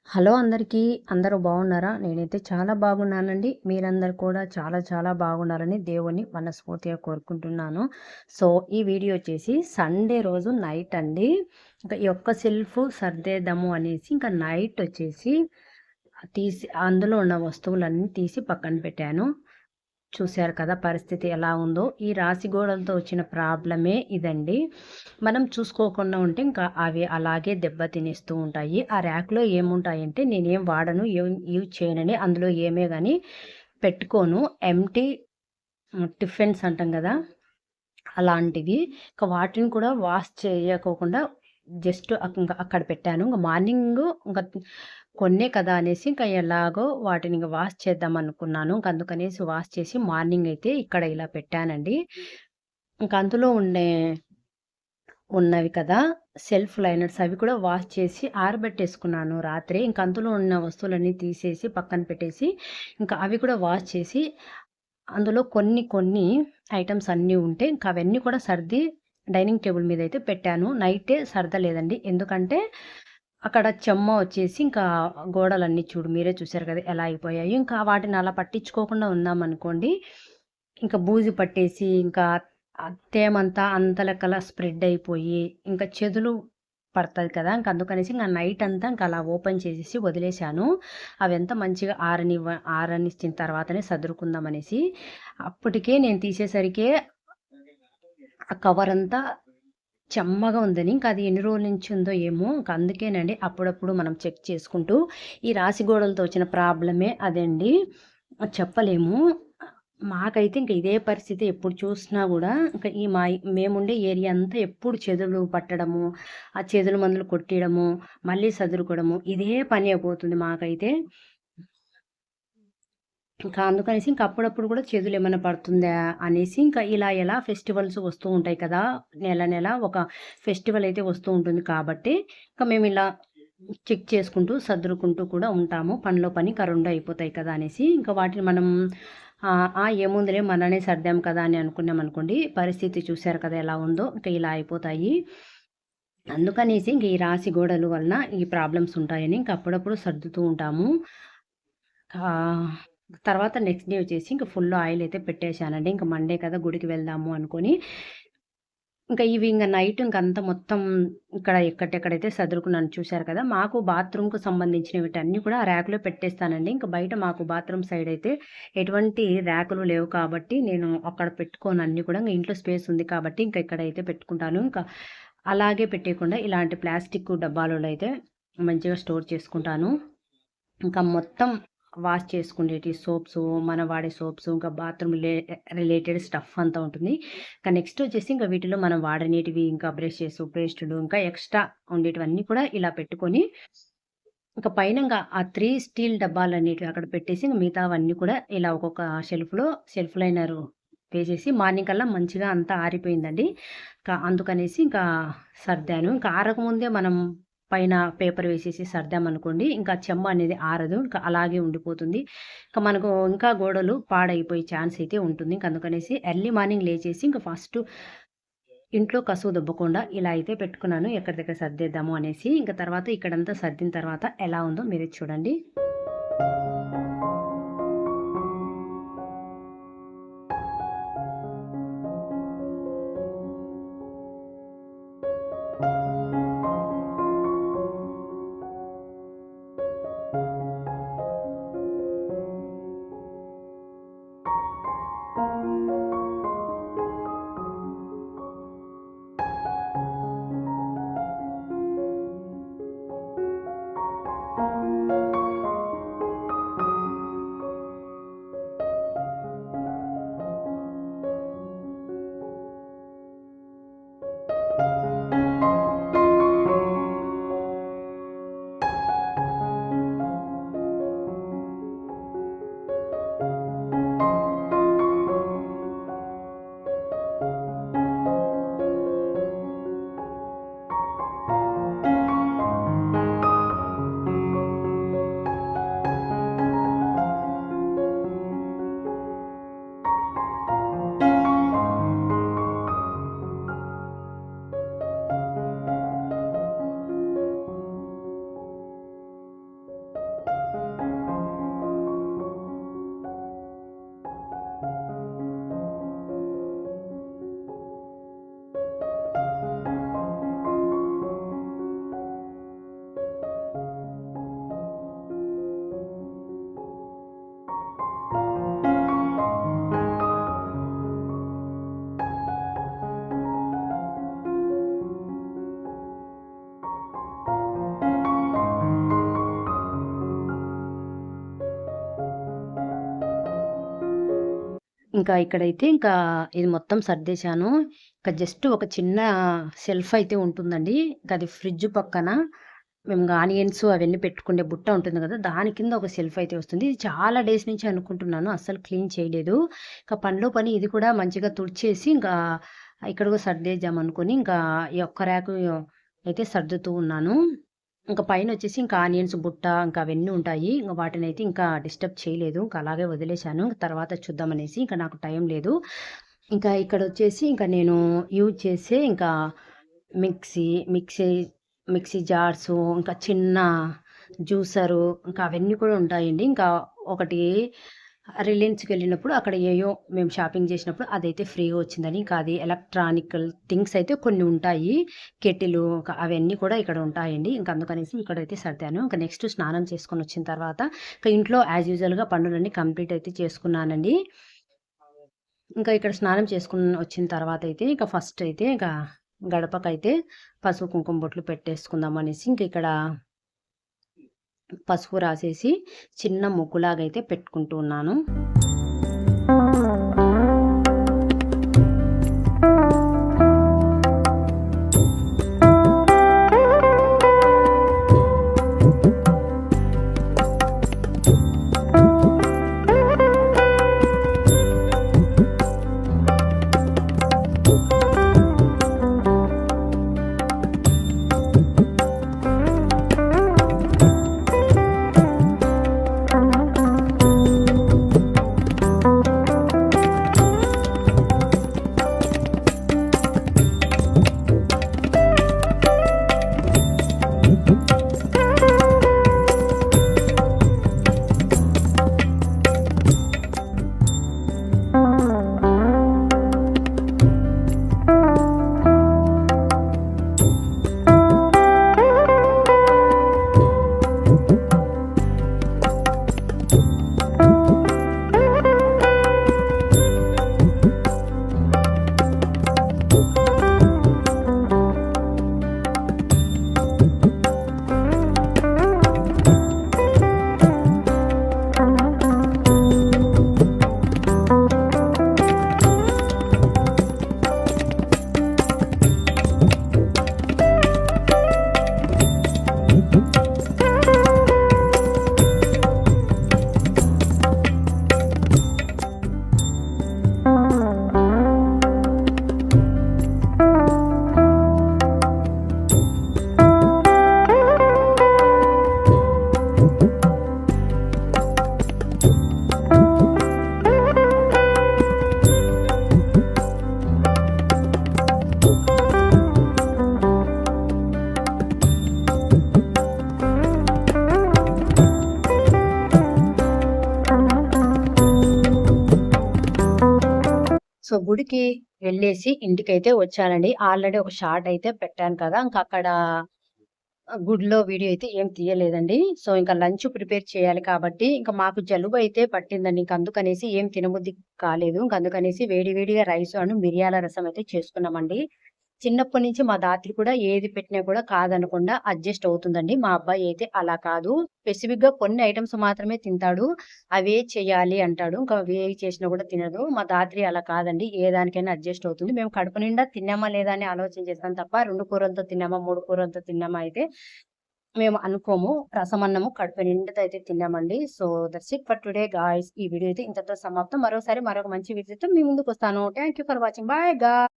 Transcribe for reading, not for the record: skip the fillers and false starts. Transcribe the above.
Hello అందరికీ. అందరూ బాగున్నారా? నేనైతే చాలా బాగున్నానండి. మీరందరూ కూడా చాలా చాలా బాగుండాలని దేవుడిని మనస్ఫూర్తిగా కోరుకుంటున్నాను. సో, ఈ వీడియో వచ్చేసి సండే రోజు నైట్ అండి. ఇంకా ఈ ఒక్క సెల్ఫ్ సర్దేద్దాము అనేసి ఇంకా నైట్ వచ్చేసి తీసి అందులో ఉన్న వస్తువులన్నీ తీసి పక్కన పెట్టాను. చూశారు కదా పరిస్థితి ఎలా ఉందో. ఈ రాశి గోడలతో వచ్చిన ప్రాబ్లమే ఇదండి. మనం చూసుకోకుండా ఉంటే ఇంకా అవి అలాగే దెబ్బ తినేస్తూ ఉంటాయి. ఆ ర్యాక్‌లో ఏముంటాయంటే నేనేం వాడను, ఏం యూజ్ చేయనని అందులో ఏమే గాని పెట్టుకోను. ఎంప్టీ టిఫిన్స్ అంటాం గదా! అలాంటివి. ఇక వాటిని కూడా వాష్ చేయకోకుండా జస్ట్ ఇంక అక్కడ పెట్టాను. ఇంక మార్నింగు ఇంక కొన్నే కదా అనేసి ఇంక ఎలాగో వాటిని ఇంక వాష్ చేద్దామనుకున్నాను. ఇంక అందుకనేసి వాష్ చేసి మార్నింగ్ అయితే ఇక్కడ ఇలా పెట్టానండి. ఇంక అందులో ఉన్నవి కదా! సెల్ఫ్ లైనర్స్ అవి కూడా వాష్ చేసి ఆరబెట్టేసుకున్నాను రాత్రే. ఇంక అందులో ఉన్న వస్తువులన్నీ తీసేసి పక్కన పెట్టేసి, ఇంకా అవి కూడా వాష్ చేసి అందులో కొన్ని కొన్ని ఐటెమ్స్ అన్నీ ఉంటే ఇంక అవన్నీ కూడా సర్ది డైనింగ్ టేబుల్ మీదయితే పెట్టాను. నైటే సర్దలేదండి. ఎందుకంటే అక్కడ చెమ్మ వచ్చేసి ఇంకా గోడలన్నీ చూడు మీరే చూసారు కదా! ఎలా అయిపోయాయో. ఇంకా వాటిని అలా పట్టించుకోకుండా ఉన్నామనుకోండి, ఇంకా బూజు పట్టేసి ఇంకా తేమంతా అంతలకలా స్ప్రెడ్ అయిపోయి ఇంకా చెదులు పడతది కదా! ఇంక అందుకనేసి ఇంక నైట్ అంతా ఇంక అలా ఓపెన్ చేసేసి వదిలేశాను. అవంతా మంచిగా ఆరనిచ్చిన తర్వాతనే సదురుకుందామనేసి. అప్పటికే నేను తీసేసరికే ఆ కవరంతా చెమ్మగా ఉందని, ఇంకా అది ఎన్ని రోజుల నుంచి ఉందో ఏమో! ఇంక అందుకేనండి అప్పుడప్పుడు మనం చెక్ చేసుకుంటూ ఈ రాశి గోడలతో వచ్చిన ప్రాబ్లమే అదండి. చెప్పలేము. మాకైతే ఇంక ఇదే పరిస్థితి ఎప్పుడు చూసినా గూడా ఇంక మేముండే ఏరియా అంతా ఎప్పుడు చెదలు పట్టడము, ఆ చెదల మందులు కొట్టియడము, మళ్ళీ సదురుకోవడము ఇదే పని అయిపోతుంది మాకైతే. ఇంకా అందుకనేసి ఇంక అప్పుడప్పుడు కూడా చెదులేమన్నా పడుతుందా అనేసి ఇంకా ఇలా ఎలా ఫెస్టివల్స్ వస్తూ ఉంటాయి కదా! నెల నెల ఒక ఫెస్టివల్ అయితే వస్తూ ఉంటుంది కాబట్టి, ఇంకా మేమిలా చెక్ చేసుకుంటూ, సర్దురుకుంటూ కూడా ఉంటాము. పనిలో పని ఇంకా 2 అయిపోతాయి కదా అనేసి. ఇంకా వాటిని మనం ఏముందిలే మననే సర్దాం కదా అని అనుకున్నామనుకోండి, పరిస్థితి చూసారు కదా ఎలా ఉందో! ఇంకా ఇలా అయిపోతాయి. అందుకనేసి ఇంక ఈ రాశి గోడలు వలన ఈ ప్రాబ్లమ్స్ ఉంటాయని ఇంక అప్పుడప్పుడు సర్దుతూ ఉంటాము. ఆహ్, తర్వాత నెక్స్ట్ డే వచ్చేసి ఇంక ఫుల్ ఆయిల్ అయితే పెట్టేశానండి. ఇంక మండే కదా గుడికి వెళ్దాము అనుకోని. ఇంకా ఇవి నైట్ ఇంకంతా మొత్తం ఇక్కడ ఎక్కడెక్కడైతే సదురుకున్నాను చూశారు కదా! మాకు బాత్రూమ్‌కు సంబంధించిన వీటన్నీ కూడా ఆ ర్యాక్‌లో పెట్టేస్తానండి. ఇంక బయట మాకు బాత్రూమ్ సైడ్ అయితే ఎటువంటి ర్యాకులు లేవు కాబట్టి నేను అక్కడ పెట్టుకోను అన్నీ కూడా. ఇంట్లో స్పేస్ ఉంది కాబట్టి ఇంక ఇక్కడైతే పెట్టుకుంటాను. ఇంకా అలాగే పెట్టేయకుండా ఇలాంటి ప్లాస్టిక్ డబ్బాలలో అయితే మంచిగా స్టోర్ చేసుకుంటాను. ఇంకా మొత్తం వాష్ చేసుకునేటి సోప్సు, మనం వాడే సోప్సు, ఇంకా బాత్రూమ్ రిలేటెడ్ స్టఫ్ అంతా ఉంటుంది. ఇంకా నెక్స్ట్ వచ్చేసి ఇంకా వీటిలో మనం వాడనేటివి ఇంకా బ్రషెస్, పేస్టులు ఇంకా ఎక్స్‌ట్రా ఉండేటివన్నీ కూడా ఇలా పెట్టుకొని, ఇంక పైన ఆ 3 స్టీల్ డబ్బాలనేటివి అక్కడ పెట్టేసి ఇంక మిగతావన్నీ కూడా ఇలా ఒక్కొక్క సెల్ఫ్ లైనరు వేసేసి మార్నింగ్ కల్లా మంచిగా అంతా ఆరిపోయిందండి. అందుకనేసి ఇంకా సర్దాను. ఇంకా ఆరకముందే మనం పైన పేపర్ వేసేసి సర్దామనుకోండి, ఇంకా చెమ్మ అనేది ఆరదు. ఇంకా అలాగే ఉండిపోతుంది. మనకు ఇంకా గోడలు పాడైపోయే ఛాన్స్ అయితే ఉంటుంది. అందుకనేసి ఎర్లీ మార్నింగ్ లేచేసి ఇంక ఫస్టు ఇంట్లో కసువు దొబ్బకుండా ఇలా అయితే పెట్టుకున్నాను. ఎక్కడిదక్కడ సర్దేద్దాము అనేసి. ఇంక తర్వాత ఇక్కడంతా సర్దిన తర్వాత ఎలా ఉందో మీరే చూడండి. ఇంకా ఇక్కడైతే ఇంకా ఇది మొత్తం సర్దేశాను. ఇంకా జస్ట్ ఒక చిన్న షెల్ఫ్ అయితే ఉంటుందండి. ఇంకా అది ఫ్రిడ్జ్ పక్కన మేము ఆనియన్స్ అవన్నీ పెట్టుకునే బుట్ట ఉంటుంది కదా! దాని కింద ఒక షెల్ఫ్ అయితే వస్తుంది. ఇది చాలా డేస్ నుంచి అనుకుంటున్నాను. అస్సలు క్లీన్ చేయలేదు. ఇంకా పనిలో పని ఇది కూడా మంచిగా తుడిచేసి ఇంకా ఇక్కడ కూడా సర్దేద్దాం అనుకోని ఇంకా ఈ ఒక్క ర్యాకు అయితే సర్దుతూ ఉన్నాను. ఇంకా పైనొచ్చేసి ఇంకా ఆనియన్స్ బుట్ట ఇంకా అవన్నీ ఉంటాయి. ఇంక వాటినైతే ఇంకా డిస్టర్బ్ చేయలేదు. ఇంకా అలాగే వదిలేశాను. తర్వాత చూద్దామనేసి ఇంకా నాకు టైం లేదు. ఇంకా ఇక్కడొచ్చేసి ఇంకా నేను యూజ్ చేసే ఇంకా మిక్సీ, మిక్సీ మిక్సీ జార్సు, ఇంకా చిన్న జ్యూసరు ఇంకా అవన్నీ కూడా ఉంటాయండి. ఇంకా ఒకటి రిలయన్స్‌కెళ్ళినప్పుడు అక్కడ ఏయో మేము షాపింగ్ చేసినప్పుడు అదైతే ఫ్రీగా వచ్చిందని ఇంకా అది ఎలక్ట్రానికల్ థింగ్స్ అయితే కొన్ని ఉంటాయి. కెటిలు అవన్నీ కూడా ఇక్కడ ఉంటాయండి. ఇంక అందుకనేసి ఇక్కడైతే సర్దాను. ఇంక నెక్స్ట్ స్నానం చేసుకొనొచ్చిన తర్వాత ఇంక ఇంట్లో యాజ్ యూజువల్‌గా పనులన్నీ కంప్లీట్ అయితే చేసుకున్నానండి. ఇంకా ఇక్కడ స్నానం చేసుకొని వచ్చిన తర్వాత అయితే ఇక ఫస్ట్ అయితే ఇక గడపకైతే పసుపు, కుంకుమ బొట్లు పెట్టేసుకుందాం అనేసి ఇంక ఇక్కడ పసుపు రాసేసి చిన్న ముగ్గులాగైతే పెట్టుకుంటూ ఉన్నాను. సో, గుడికి వెళ్ళేసి ఇంటికైతే వచ్చానండి. ఆల్రెడీ ఒక షార్ట్ అయితే పెట్టాను కదా! ఇంక అక్కడ గుడిలో వీడియో అయితే ఏం తీయలేదండి. సో, ఇంక లంచ్ ప్రిపేర్ చేయాలి కాబట్టి, ఇంక మాకు జలుబయితే పట్టిందండి. ఇంక అందుకనేసి ఏం తినబుద్ధి కాలేదు. ఇంక అందుకనేసి వేడి వేడిగా రైసు అను మిరియాల రసం అయితే చేసుకున్నామండి. చిన్నప్పటి నుంచి మా దాత్రి కూడా ఏది పెట్టినా కూడా కాదనకుండా అడ్జస్ట్ అవుతుందండి. మా అబ్బాయి అయితే అలా కాదు. స్పెసిఫిక్‌గా కొన్ని ఐటెమ్స్ మాత్రమే తింటాడు. అవే చేయాలి అంటాడు. ఇంకా అవేవి చేసినా కూడా తినడు. మా దాత్రి అలా కాదండి. ఏ దానికైనా అడ్జస్ట్ అవుతుంది. మేము కడుపు నిండా తిన్నామా లేదా అని ఆలోచన చేస్తాం తప్ప 2 కూరలతో తిన్నామా, 3 కూరలతో తిన్నామా అయితే మేము అనుకోము. రసమన్నము కడుపు నిండుతో అయితే తిన్నామండి. So, that's it for today guys. ఈ వీడియో అయితే ఇంతటితో సమాప్తం. మరోసారి మరొక మంచి వీడియోతో మీ ముందుకొస్తాను. Thank you for watching. Bye